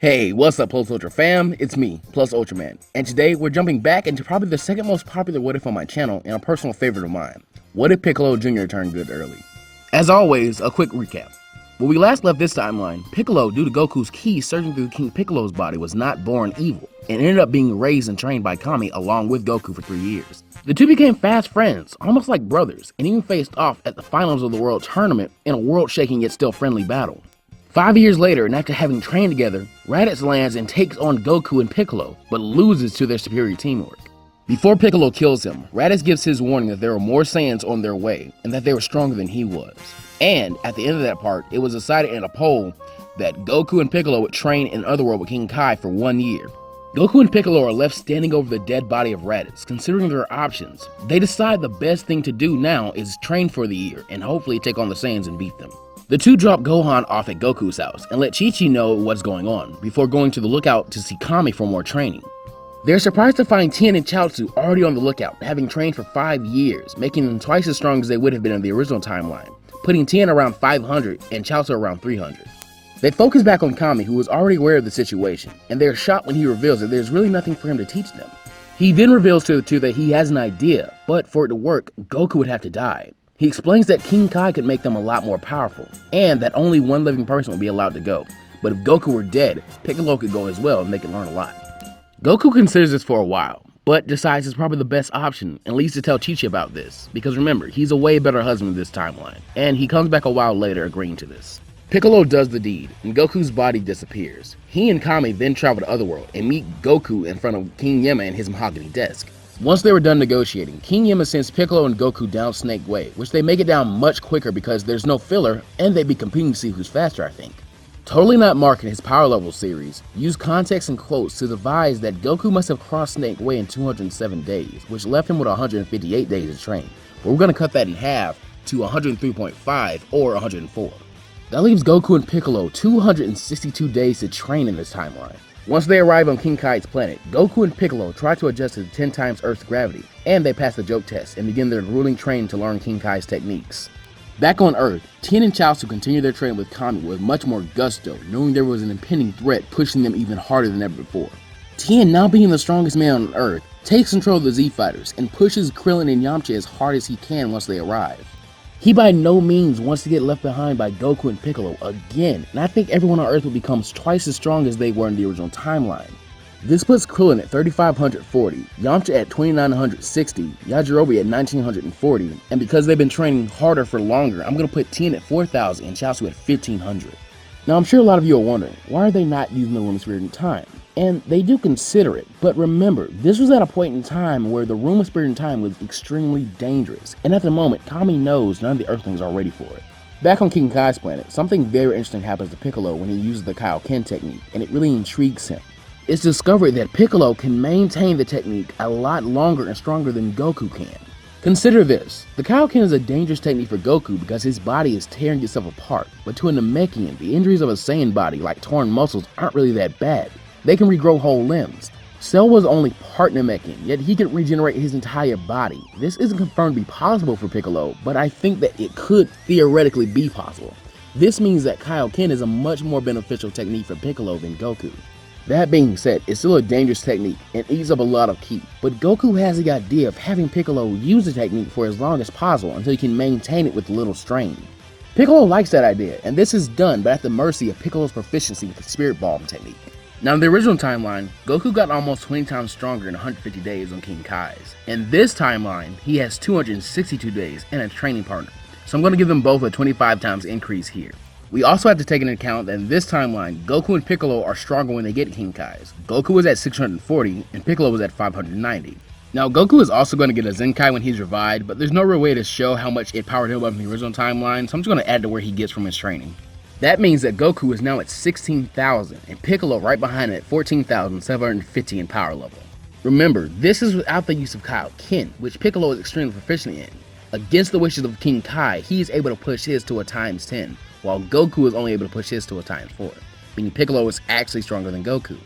Hey, what's up, Plus Ultra fam? It's me, Plus Ultraman, and today we're jumping back into probably the second most popular what if on my channel and a personal favorite of mine. What if Piccolo Jr. turned good early? As always, a quick recap. When we last left this timeline, Piccolo, due to Goku's ki surging through King Piccolo's body, was not born evil, and ended up being raised and trained by Kami along with Goku for 3 years. The two became fast friends, almost like brothers, and even faced off at the finals of the World Tournament in a world-shaking yet still friendly battle. 5 years later, and after having trained together, Raditz lands and takes on Goku and Piccolo, but loses to their superior teamwork. Before Piccolo kills him, Raditz gives his warning that there were more Saiyans on their way, and that they were stronger than he was. And, at the end of that part, it was decided in a poll that Goku and Piccolo would train in Otherworld with King Kai for 1 year. Goku and Piccolo are left standing over the dead body of Raditz, considering their options. They decide the best thing to do now is train for the year, and hopefully take on the Saiyans and beat them. The two drop Gohan off at Goku's house and let Chi-Chi know what's going on, before going to the lookout to see Kami for more training. They're surprised to find Tien and Chaozu already on the lookout, having trained for 5 years, making them twice as strong as they would have been in the original timeline, putting Tien around 500 and Chaozu around 300. They focus back on Kami, who was already aware of the situation, and they're shocked when he reveals that there's really nothing for him to teach them. He then reveals to the two that he has an idea, but for it to work, Goku would have to die. He explains that King Kai could make them a lot more powerful, and that only one living person would be allowed to go. But if Goku were dead, Piccolo could go as well and they could learn a lot. Goku considers this for a while, but decides it's probably the best option and leaves to tell Chi-Chi about this, because remember, he's a way better husband in this timeline, and he comes back a while later agreeing to this. Piccolo does the deed, and Goku's body disappears. He and Kami then travel to Otherworld and meet Goku in front of King Yama and his mahogany desk. Once they were done negotiating, King Yama sends Piccolo and Goku down Snake Way, which they make it down much quicker because there's no filler and they'd be competing to see who's faster, I think. Totally Not Mark in his Power Level series used context and quotes to devise that Goku must have crossed Snake Way in 207 days, which left him with 158 days to train, but we're going to cut that in half to 103.5 or 104. That leaves Goku and Piccolo 262 days to train in this timeline. Once they arrive on King Kai's planet, Goku and Piccolo try to adjust to 10 times Earth's gravity, and they pass the joke test and begin their grueling training to learn King Kai's techniques. Back on Earth, Tien and Chaozu continue their training with Kami with much more gusto, knowing there was an impending threat pushing them even harder than ever before. Tien, now being the strongest man on Earth, takes control of the Z-Fighters and pushes Krillin and Yamcha as hard as he can once they arrive. He by no means wants to get left behind by Goku and Piccolo again, and I think everyone on Earth will become twice as strong as they were in the original timeline. This puts Krillin at 3,540, Yamcha at 2,960, Yajirobe at 1,940, and because they've been training harder for longer, I'm going to put Tien at 4,000 and Chaozu at 1,500. Now I'm sure a lot of you are wondering, why are they not using the Room Spirit in Time? And they do consider it, but remember, this was at a point in time where the Room of Spirit in Time was extremely dangerous, and at the moment, Kami knows none of the Earthlings are ready for it. Back on King Kai's planet, something very interesting happens to Piccolo when he uses the Kaioken technique, and it really intrigues him. It's discovered that Piccolo can maintain the technique a lot longer and stronger than Goku can. Consider this, the Kaioken is a dangerous technique for Goku because his body is tearing itself apart, but to a Namekian, the injuries of a Saiyan body like torn muscles aren't really that bad. They can regrow whole limbs. Cell was only part Namekian, yet he could regenerate his entire body. This isn't confirmed to be possible for Piccolo, but I think that it could theoretically be possible. This means that Kaioken is a much more beneficial technique for Piccolo than Goku. That being said, it's still a dangerous technique and eats up a lot of ki, but Goku has the idea of having Piccolo use the technique for as long as possible until he can maintain it with little strain. Piccolo likes that idea, and this is done but at the mercy of Piccolo's proficiency with the Spirit Bomb technique. Now in the original timeline, Goku got almost 20 times stronger in 150 days on King Kai's. In this timeline, he has 262 days and a training partner, so I'm going to give them both a 25 times increase here. We also have to take into account that in this timeline, Goku and Piccolo are stronger when they get King Kai's. Goku was at 640 and Piccolo was at 590. Now Goku is also going to get a Zenkai when he's revived, but there's no real way to show how much it powered him up in the original timeline, so I'm just going to add to where he gets from his training. That means that Goku is now at 16,000 and Piccolo right behind it at 14,750 in power level. Remember, this is without the use of Kaioken, which Piccolo is extremely proficient in. Against the wishes of King Kai, he is able to push his to a times 10, while Goku is only able to push his to a times 4, meaning Piccolo is actually stronger than Goku.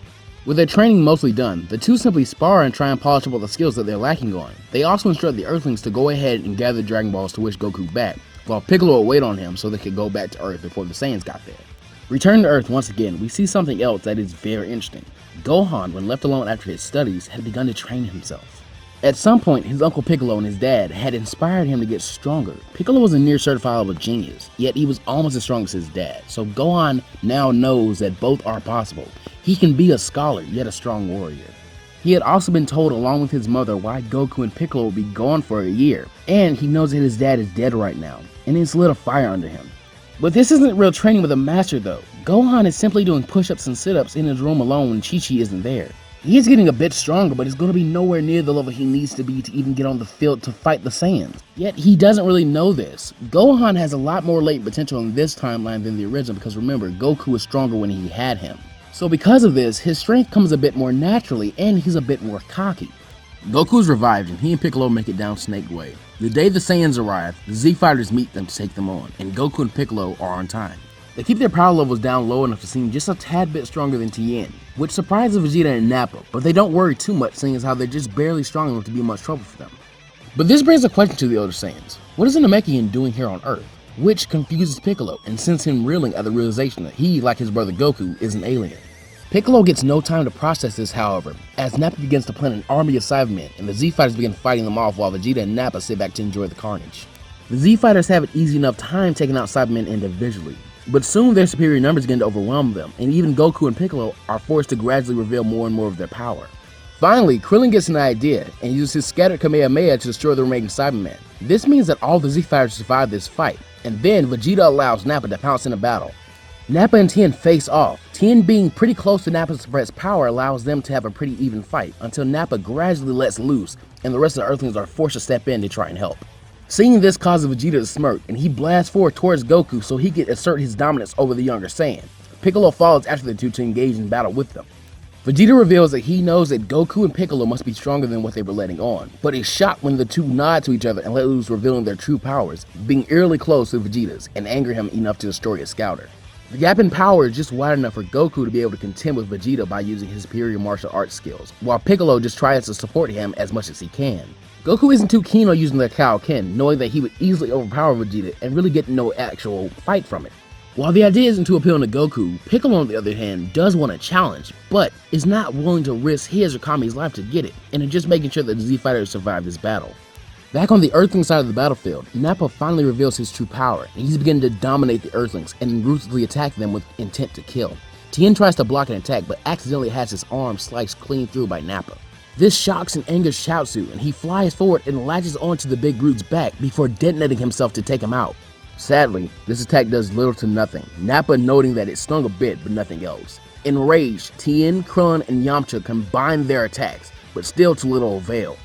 With their training mostly done, the two simply spar and try and polish up all the skills that they're lacking on. They also instruct the Earthlings to go ahead and gather Dragon Balls to wish Goku back, while Piccolo would wait on him so they could go back to Earth before the Saiyans got there. Returning to Earth once again, we see something else that is very interesting. Gohan, when left alone after his studies, had begun to train himself. At some point, his uncle Piccolo and his dad had inspired him to get stronger. Piccolo was a near certifiable genius, yet he was almost as strong as his dad, so Gohan now knows that both are possible. He can be a scholar, yet a strong warrior. He had also been told along with his mother why Goku and Piccolo would be gone for a year, and he knows that his dad is dead right now, and it's lit a fire under him. But this isn't real training with a master though. Gohan is simply doing push-ups and sit-ups in his room alone when Chi-Chi isn't there. He is getting a bit stronger, but he's going to be nowhere near the level he needs to be to even get on the field to fight the Saiyans. Yet he doesn't really know this. Gohan has a lot more latent potential in this timeline than the original because remember, Goku was stronger when he had him. So because of this, his strength comes a bit more naturally and he's a bit more cocky. Goku is revived and he and Piccolo make it down Snake Way. The day the Saiyans arrive, the Z Fighters meet them to take them on, and Goku and Piccolo are on time. They keep their power levels down low enough to seem just a tad bit stronger than Tien, which surprises Vegeta and Nappa, but they don't worry too much seeing as how they're just barely strong enough to be much trouble for them. But this brings a question to the older Saiyans. What is a Namekian doing here on Earth? Which confuses Piccolo and sends him reeling at the realization that he, like his brother Goku, is an alien. Piccolo gets no time to process this, however, as Nappa begins to plan an army of Cybermen and the Z-Fighters begin fighting them off while Vegeta and Nappa sit back to enjoy the carnage. The Z-Fighters have an easy enough time taking out Cybermen individually, but soon their superior numbers begin to overwhelm them, and even Goku and Piccolo are forced to gradually reveal more and more of their power. Finally, Krillin gets an idea and uses his scattered Kamehameha to destroy the remaining Cybermen. This means that all the Z-Fighters survive this fight, and then Vegeta allows Nappa to pounce in a battle. Nappa and Tien face off. Tien being pretty close to Nappa's suppressed power allows them to have a pretty even fight, until Nappa gradually lets loose, and the rest of the Earthlings are forced to step in to try and help. Seeing this causes Vegeta to smirk, and he blasts forward towards Goku so he can assert his dominance over the younger Saiyan. Piccolo follows after the two to engage in battle with them. Vegeta reveals that he knows that Goku and Piccolo must be stronger than what they were letting on, but is shocked when the two nod to each other and let loose, revealing their true powers, being eerily close to Vegeta's, and anger him enough to destroy his scouter. The gap in power is just wide enough for Goku to be able to contend with Vegeta by using his superior martial arts skills, while Piccolo just tries to support him as much as he can. Goku isn't too keen on using the Kaioken, knowing that he would easily overpower Vegeta and really get no actual fight from it. While the idea isn't too appealing to Goku, Piccolo on the other hand does want a challenge, but is not willing to risk his or Kami's life to get it, and is just making sure that the Z-Fighters survive this battle. Back on the Earthling side of the battlefield, Nappa finally reveals his true power, and he's beginning to dominate the Earthlings and ruthlessly attack them with intent to kill. Tien tries to block an attack, but accidentally has his arm sliced clean through by Nappa. This shocks and angers Chaozu, and he flies forward and latches onto the big brute's back before detonating himself to take him out. Sadly, this attack does little to nothing, Nappa noting that it stung a bit but nothing else. Enraged, Tien, Krillin, and Yamcha combine their attacks, but still to little avail.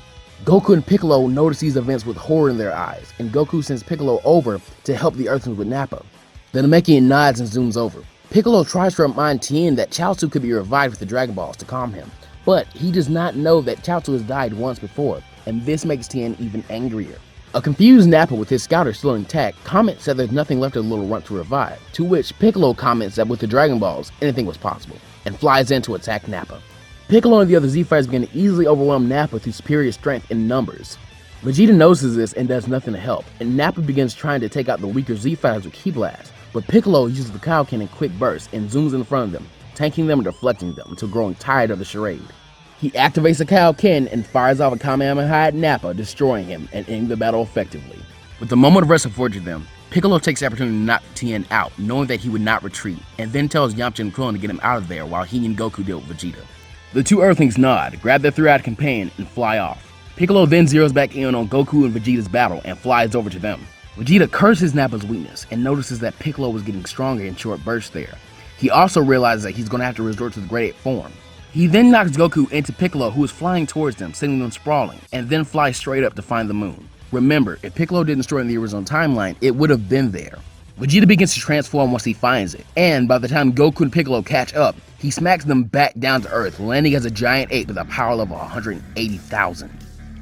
Goku and Piccolo notice these events with horror in their eyes, and Goku sends Piccolo over to help the Earthlings with Nappa. The Namekian nods and zooms over. Piccolo tries to remind Tien that Chaozu could be revived with the Dragon Balls to calm him, but he does not know that Chaozu has died once before, and this makes Tien even angrier. A confused Nappa with his scouter still intact comments that there's nothing left of the little runt to revive, to which Piccolo comments that with the Dragon Balls, anything was possible, and flies in to attack Nappa. Piccolo and the other Z-Fighters begin to easily overwhelm Nappa through superior strength in numbers. Vegeta notices this and does nothing to help, and Nappa begins trying to take out the weaker Z-Fighters with Ki Blast, but Piccolo uses the Kaioken in quick bursts and zooms in front of them, tanking them and deflecting them until growing tired of the charade. He activates the Kaioken and fires off a Kamehameha at Nappa, destroying him and ending the battle effectively. With the moment of rest afforded them, Piccolo takes the opportunity to knock Tien out, knowing that he would not retreat, and then tells Yamcha and Krillin to get him out of there while he and Goku deal with Vegeta. The two Earthlings nod, grab their three-eyed companion, and fly off. Piccolo then zeroes back in on Goku and Vegeta's battle and flies over to them. Vegeta curses Nappa's weakness and notices that Piccolo was getting stronger in short bursts there. He also realizes that he's going to have to resort to the Great Ape form. He then knocks Goku into Piccolo, who is flying towards them, sending them sprawling, and then flies straight up to find the moon. Remember, if Piccolo didn't destroy in the original timeline, it would have been there. Vegeta begins to transform once he finds it, and by the time Goku and Piccolo catch up, he smacks them back down to Earth, landing as a giant ape with a power level of 180,000.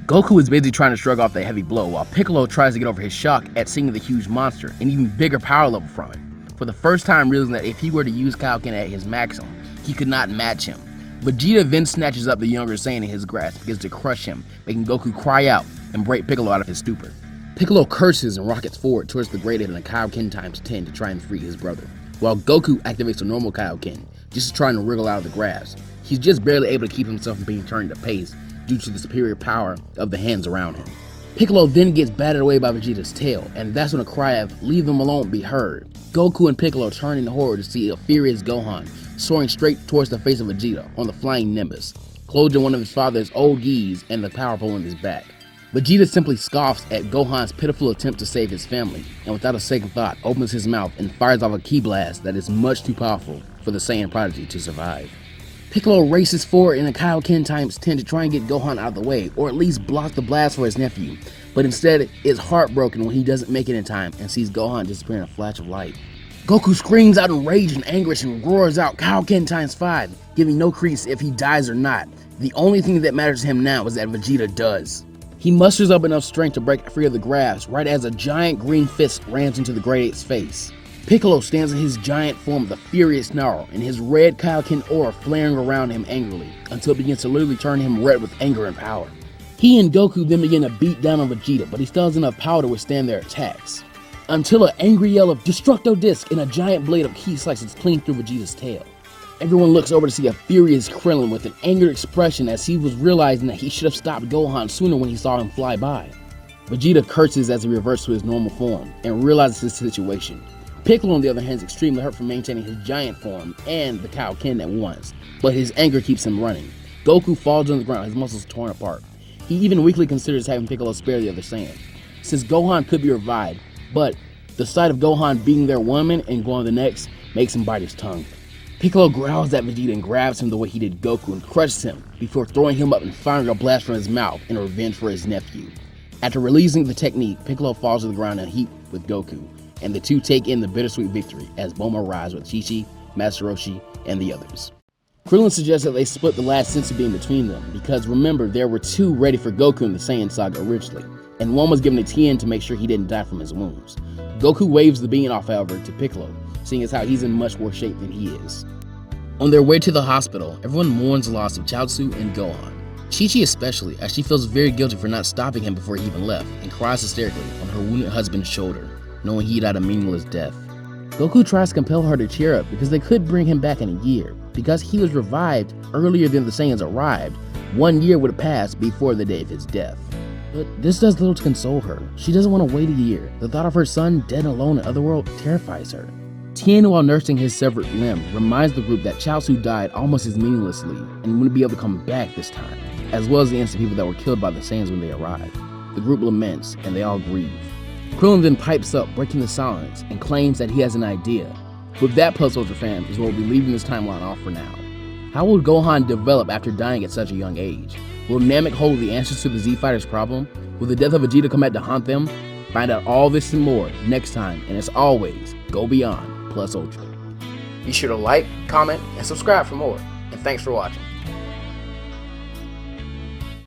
Goku is busy trying to shrug off the heavy blow, while Piccolo tries to get over his shock at seeing the huge monster, and even bigger power level from it. For the first time realizing that if he were to use Kaioken at his maximum, he could not match him. Vegeta then snatches up the younger Saiyan in his grasp, begins to crush him, making Goku cry out and break Piccolo out of his stupor. Piccolo curses and rockets forward towards the Great Ape in a Kaioken times 10 to try and free his brother. while Goku activates the normal Kaioken, just trying to wriggle out of the grasp. He's just barely able to keep himself from being turned to paste due to the superior power of the hands around him. Piccolo then gets battered away by Vegeta's tail, and that's when a cry of "leave them alone" be heard. Goku and Piccolo turn in horror to see a furious Gohan soaring straight towards the face of Vegeta on the flying Nimbus, clothed in one of his father's old gis and the power pole in his back. Vegeta simply scoffs at Gohan's pitiful attempt to save his family, and without a second thought opens his mouth and fires off a ki blast that is much too powerful for the Saiyan prodigy to survive. Piccolo races forward in a Kaioken times 10 to try and get Gohan out of the way, or at least block the blast for his nephew, but instead is heartbroken when he doesn't make it in time and sees Gohan disappear in a flash of light. Goku screams out in rage and anguish and roars out Kaioken times 5, giving no credence if he dies or not. The only thing that matters to him now is that Vegeta does. He musters up enough strength to break free of the grasp right as a giant green fist rams into the Great Ape's face. Piccolo stands in his giant form with a furious snarl, and his red Kaioken aura flaring around him angrily, until it begins to literally turn him red with anger and power. He and Goku then begin to beat down on Vegeta, but he still has enough power to withstand their attacks. Until an angry yell of "Destructo Disc" and a giant blade of ki slices clean through Vegeta's tail. Everyone looks over to see a furious Krillin with an angered expression as he was realizing that he should have stopped Gohan sooner when he saw him fly by. Vegeta curses as he reverts to his normal form and realizes his situation. Piccolo, on the other hand, is extremely hurt from maintaining his giant form and the Kaioken at once, but his anger keeps him running. Goku falls on the ground, his muscles torn apart. He even weakly considers having Piccolo spare the other Saiyan, since Gohan could be revived, but the sight of Gohan being there one minute and going the next makes him bite his tongue. Piccolo growls at Vegeta and grabs him the way he did Goku and crushes him before throwing him up and firing a blast from his mouth in revenge for his nephew. After releasing the technique, Piccolo falls to the ground in a heap with Goku, and the two take in the bittersweet victory as Bulma arrives with Chi-Chi, Master Roshi, and the others. Krillin suggests that they split the last senzu bean between them because remember, there were two ready for Goku in the Saiyan saga originally, and one was given to Tien to make sure he didn't die from his wounds. Goku waves the bean off, however, to Piccolo, seeing as how he's in much worse shape than he is. On their way to the hospital, everyone mourns the loss of Chaozu and Gohan. Chi-Chi especially, as she feels very guilty for not stopping him before he even left, and cries hysterically on her wounded husband's shoulder, knowing he died a meaningless death. Goku tries to compel her to cheer up because they could bring him back in a year. Because he was revived earlier than the Saiyans arrived, 1 year would have passed before the day of his death. But this does little to console her. She doesn't want to wait a year. The thought of her son dead and alone in Otherworld terrifies her. Tien, while nursing his severed limb, reminds the group that Chaozu died almost as meaninglessly and wouldn't be able to come back this time, as well as the innocent people that were killed by the Saiyans when they arrived. The group laments, and they all grieve. Krillin then pipes up, breaking the silence, and claims that he has an idea. With that, Plus Ultra fam, is where we'll be leaving this timeline off for now. How will Gohan develop after dying at such a young age? Will Namek hold the answers to the Z-Fighters' problem? Will the death of Vegeta come back to haunt them? Find out all this and more next time, and as always, go beyond Plus Ultra. Be sure to like, comment, and subscribe for more, and thanks for watching.